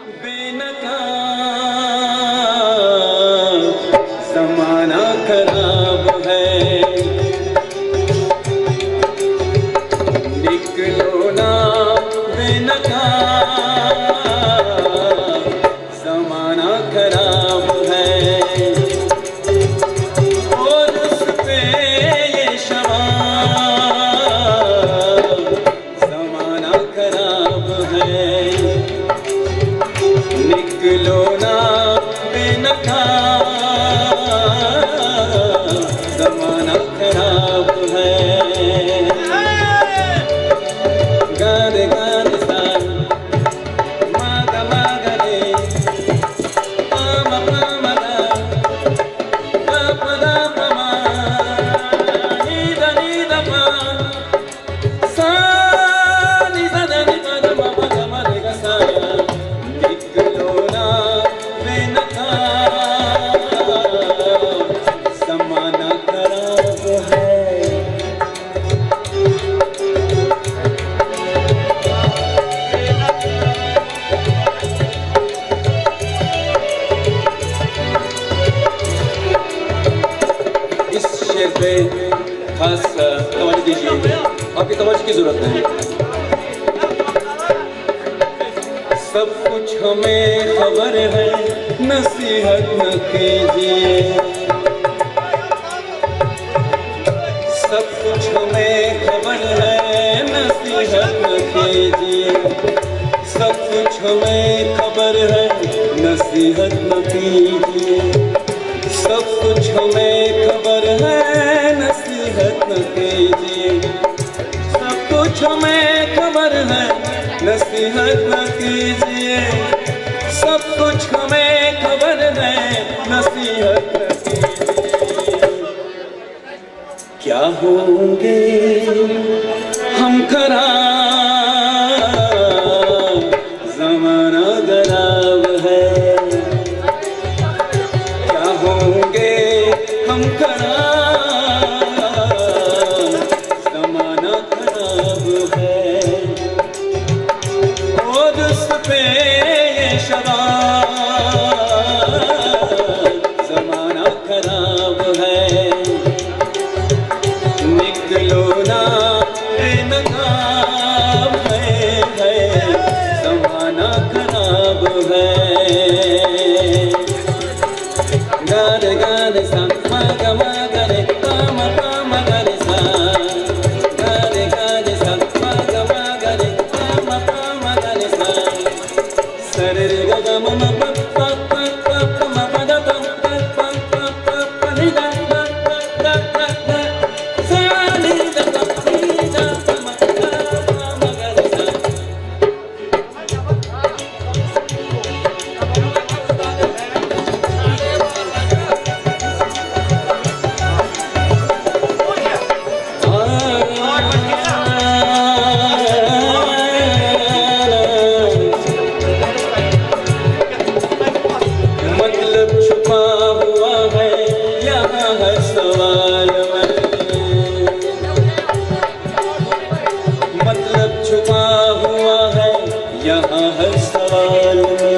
बेनकाब ज़माना खराब है, निकलो ना बेनकाब ज़माना खराब है। और उस पे ये शबाब ज़माना खराब है, निकलो ना बेनकाब ज़माना खराब है। गाने गाने सा मागा मागा रे पामा पामा दा पापा दा पामा नीदा नीदा पा सा नीदा दा नीदा दा पापा दा मा रे गा सा। निकलो ना बेनकाब ज़माना खराब है। इस शेर पे खास तवज्जो दीजिए, आपकी तवज्जो की जरूरत है। सब कुछ हमें खबर है, नसीहत न कीजिए। सब कुछ हमें खबर है, नसीहत न कीजिए। सब कुछ हमें खबर है, नसीहत न कीजिए। सब कुछ हमें खबर है, नसीहत न कीजिए। सब कुछ हमें खबर है, नसीहत न कीजिए। सब कुछ हमें खबर है, नसीहत न कीजिए। क्या होंगे हम खराब, ज़माना खराब है। क्या होंगे हम खराब, ज़माना खराब है। और उस पे ये शबाब ज़माना खराब है, निकलो ना बेनकाब है, ज़माना खराब है। गाने गाने सा मागा मागा रे पामा पामा गा रे सा। गाने गाने सा मागा मागा रे पामा पामा गा रे सा। सरे रे गा गा मा मा पा पा पा पा पा मा पा दा पा पा पा पा पा पा नी दा दा दा दा दा दा सा नी दा दा नी दा पा मा गा पामा गा रे सा। मतलब छुपा हुआ है यहाँ हर सवाल में। मतलब छुपा हुआ है यहाँ हर सवाल में।